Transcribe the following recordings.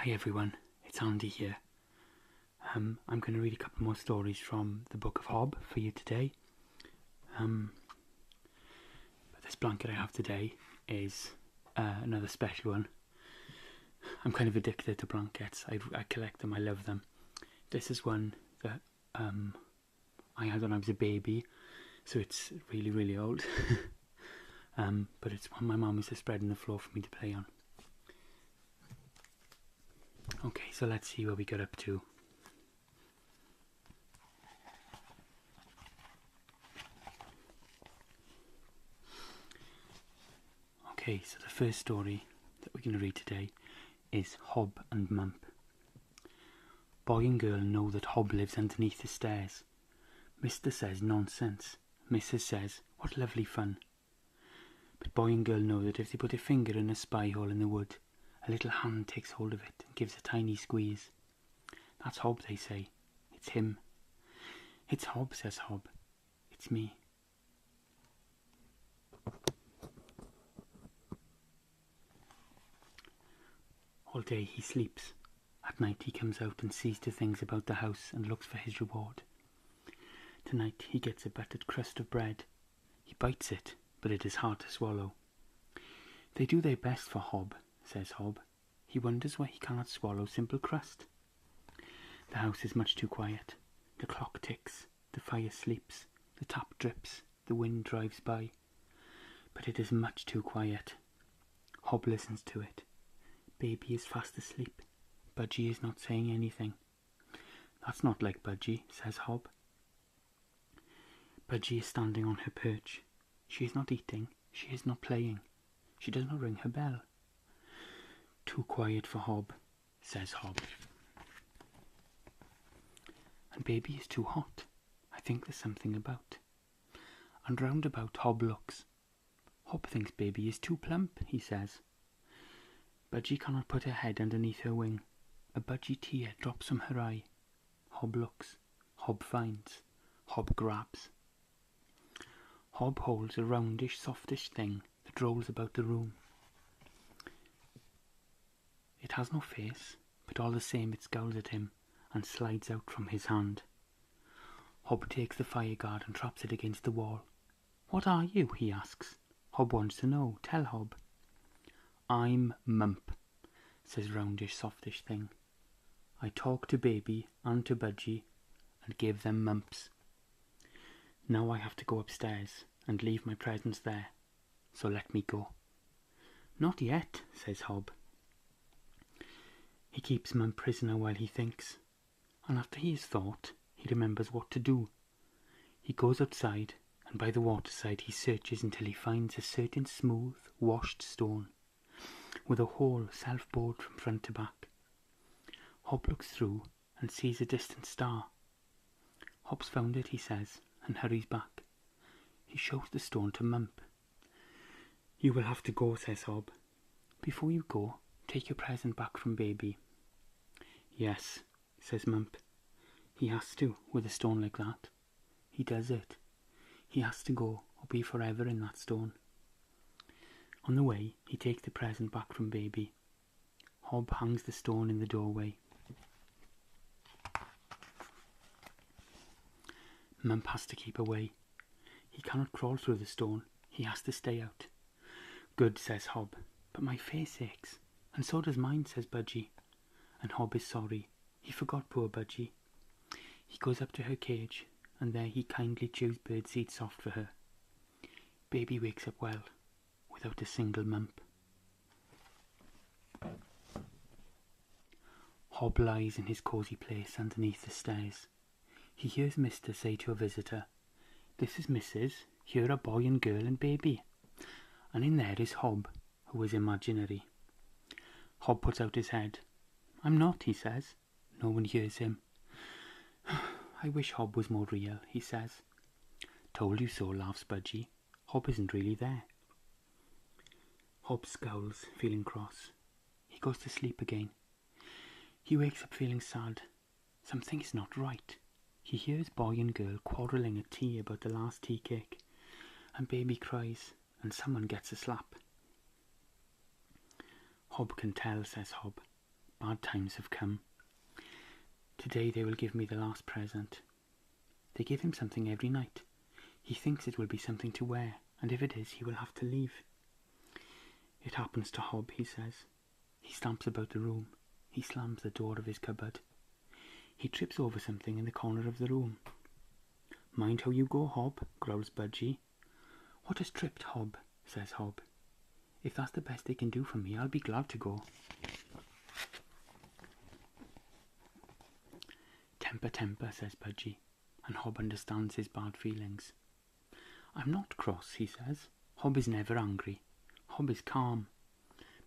Hi everyone, it's Andy here. I'm going to read a couple more stories from the Book of Hob for you today. But this blanket I have today is another special one. I'm kind of addicted to blankets. I collect them, I love them. This is one that I had when I was a baby, so it's really, really old. But it's one my mum used to spread on the floor for me to play on. Okay, so let's see where we got up to. Okay, so the first story that we're going to read today is Hob and Mump. Boy and girl know that Hob lives underneath the stairs. Mr. says nonsense. Mrs. says, what lovely fun. But boy and girl know that if they put a finger in a spy hole in the wood, a little hand takes hold of it and gives a tiny squeeze. That's Hob, they say. It's him. It's Hob, says Hob. It's me. All day he sleeps. At night he comes out and sees to things about the house and looks for his reward. Tonight he gets a buttered crust of bread. He bites it, but it is hard to swallow. They do their best for Hob, says Hob. He wonders why he cannot swallow simple crust. The house is much too quiet. The clock ticks, the fire sleeps, the tap drips, the wind drives by. But it is much too quiet. Hob listens to it. Baby is fast asleep. Budgie is not saying anything. That's not like Budgie, says Hob. Budgie is standing on her perch. She is not eating. She is not playing. She does not ring her bell. Too quiet for Hob, says Hob. And baby is too hot. I think there's something about. And round about Hob looks. Hob thinks baby is too plump, he says. Budgie cannot put her head underneath her wing. A budgie tear drops from her eye. Hob looks. Hob finds. Hob grabs. Hob holds a roundish, softish thing that rolls about the room. It has no face, but all the same it scowls at him and slides out from his hand. Hob takes the fire guard and traps it against the wall. What are you? He asks. Hob wants to know. Tell Hob. I'm Mump, says roundish, softish thing. I talk to baby and to Budgie and give them mumps. Now I have to go upstairs and leave my presents there, so let me go. Not yet, says Hob. He keeps Mump prisoner while he thinks, and after he has thought, he remembers what to do. He goes outside, and by the waterside he searches until he finds a certain smooth, washed stone, with a hole self-bored from front to back. Hob looks through and sees a distant star. Hob's found it, he says, and hurries back. He shows the stone to Mump. You will have to go, says Hob. Before you go, take your present back from baby. Yes, says Mump. He has to, with a stone like that. He does it. He has to go, or be forever in that stone. On the way, he takes the present back from baby. Hob hangs the stone in the doorway. Mump has to keep away. He cannot crawl through the stone. He has to stay out. Good, says Hob, but my face aches. And so does mine, says Budgie. And Hob is sorry. He forgot poor Budgie. He goes up to her cage, and there he kindly chews birdseed soft for her. Baby wakes up well, without a single mump. Hob lies in his cosy place underneath the stairs. He hears Mr. say to a visitor, This is Mrs. Here are boy and girl and baby. And in there is Hob, who is imaginary. Hob puts out his head. I'm not, he says. No one hears him. I wish Hob was more real, he says. Told you so, laughs Budgie. Hob isn't really there. Hob scowls, feeling cross. He goes to sleep again. He wakes up feeling sad. Something is not right. He hears boy and girl quarrelling at tea about the last tea cake, and baby cries, and someone gets a slap. Hob can tell, says Hob. Bad times have come. Today they will give me the last present. They give him something every night. He thinks it will be something to wear, and if it is, he will have to leave. It happens to Hob, he says. He stamps about the room. He slams the door of his cupboard. He trips over something in the corner of the room. Mind how you go, Hob, growls Budgie. What has tripped, Hob? Says Hob. If that's the best they can do for me, I'll be glad to go. Temper, temper, says Budgie, and Hob understands his bad feelings. I'm not cross, he says. Hob is never angry. Hob is calm.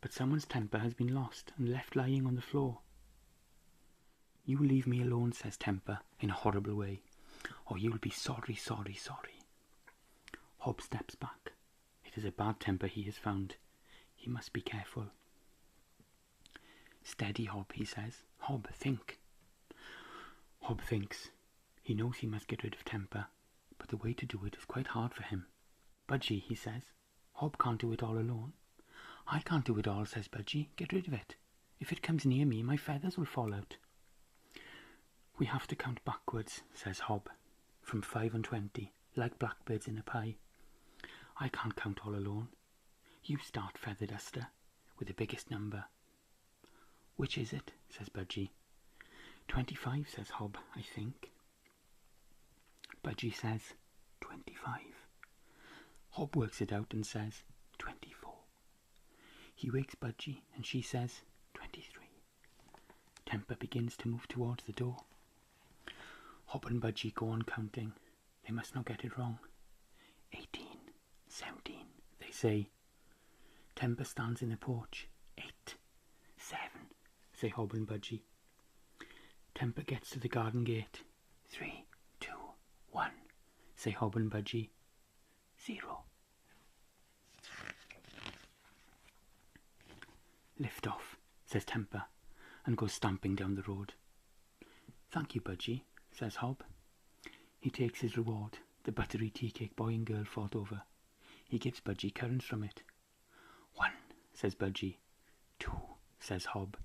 But someone's temper has been lost and left lying on the floor. You leave me alone, says Temper, in a horrible way, or you'll be sorry, sorry, sorry. Hob steps back. It is a bad temper he has found. He must be careful. Steady, Hob, he says. Hob, think. Hob thinks. He knows he must get rid of Temper, but the way to do it is quite hard for him. Budgie, he says. Hob can't do it all alone. I can't do it all, says Budgie. Get rid of it. If it comes near me, my feathers will fall out. We have to count backwards, says Hob, from 5 and 20, like blackbirds in a pie. I can't count all alone. You start, Feather Duster, with the biggest number. Which is it? Says Budgie. 25, says Hob, I think. Budgie says 25. Hob works it out and says 24. He wakes Budgie and she says 23. Temper begins to move towards the door. Hob and Budgie go on counting. They must not get it wrong. 18, 17, they say. Temper stands in the porch. 8, 7, say Hob and Budgie. Temper gets to the garden gate. 3, 2, 1, say Hob and Budgie. 0. Lift off, says Temper, and goes stamping down the road. Thank you, Budgie, says Hob. He takes his reward, the buttery tea cake boy and girl fought over. He gives Budgie currants from it. 1, says Budgie. 2, says Hob.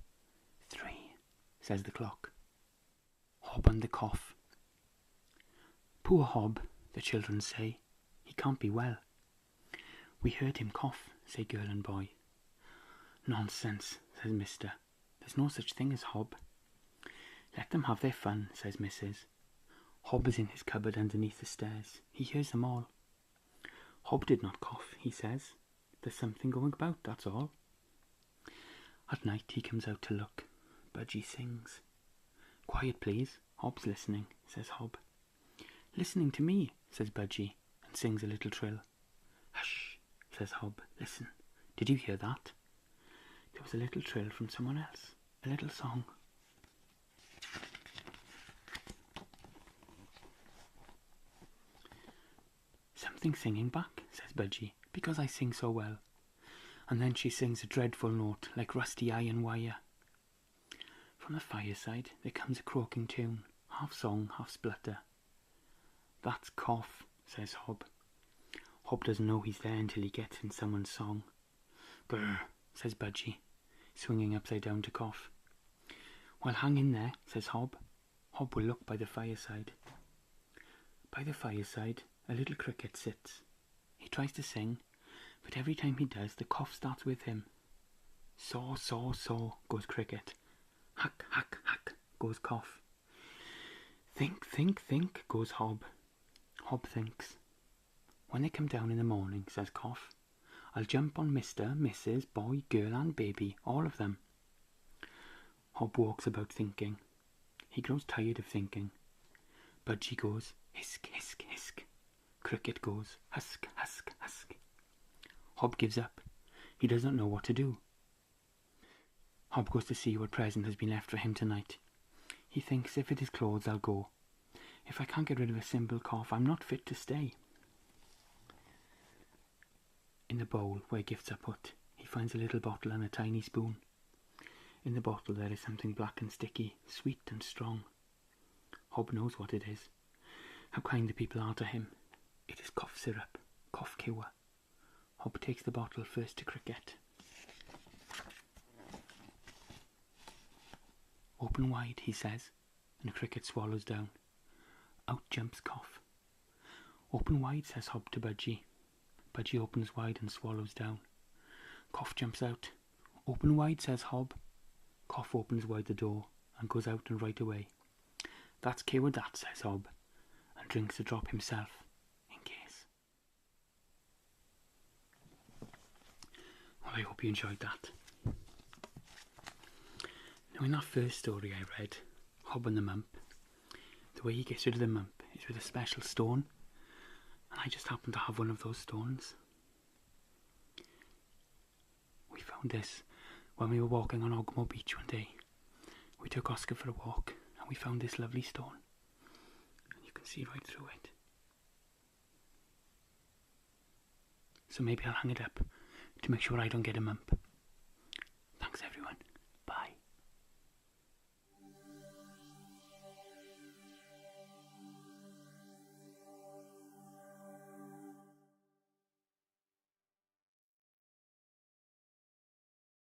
3, says the clock. Hob and the cough. Poor Hob, the children say. He can't be well. We heard him cough, say girl and boy. Nonsense, says Mister. There's no such thing as Hob. Let them have their fun, says Mrs. Hob is in his cupboard underneath the stairs. He hears them all. Hob did not cough, he says. There's something going about, that's all. At night he comes out to look. Budgie sings. Quiet, please. Hob's listening, says Hob. Listening to me, says Budgie, and sings a little trill. Hush, says Hob. Listen. Did you hear that? There was a little trill from someone else. A little song. Something singing back, says Budgie, because I sing so well. And then she sings a dreadful note, like rusty iron wire. From the fireside there comes a croaking tune, half song, half splutter. That's cough, says Hob. Hob doesn't know he's there until he gets in someone's song. Brr, says Budgie, swinging upside down to cough. Well, hang in there, says Hob. Hob will look by the fireside. By the fireside, a little cricket sits. He tries to sing, but every time he does, the cough starts with him. Saw, saw, saw, goes cricket. Hack, hack, hack, goes cough. Think, think, think, goes Hob. Hob thinks. When they come down in the morning, says Cough, I'll jump on Mr., Mrs., boy, girl and baby, all of them. Hob walks about thinking. He grows tired of thinking. Budgie goes, hisk, hisk, hisk. Cricket goes, husk, husk, husk. Hob gives up. He doesn't know what to do. Hob goes to see what present has been left for him tonight. He thinks, if it is clothes, I'll go. If I can't get rid of a simple cough, I'm not fit to stay. In the bowl where gifts are put, he finds a little bottle and a tiny spoon. In the bottle there is something black and sticky, sweet and strong. Hob knows what it is. How kind the people are to him. It is cough syrup, cough cure. Hob takes the bottle first to Cricket. Open wide, he says, and Cricket swallows down. Out jumps Cough. Open wide, says Hob to Budgie. Budgie opens wide and swallows down. Cough jumps out. Open wide, says Hob. Cough opens wide the door and goes out and right away. That's K with that, says Hob, and drinks a drop himself, in case. Well, I hope you enjoyed that. Now, in that first story I read, Hob and the Mump, the way he gets rid of the Mump is with a special stone, and I just happen to have one of those stones. We found this when we were walking on Ogmore Beach one day. We took Oscar for a walk, and we found this lovely stone, and you can see right through it. So maybe I'll hang it up to make sure I don't get a Mump.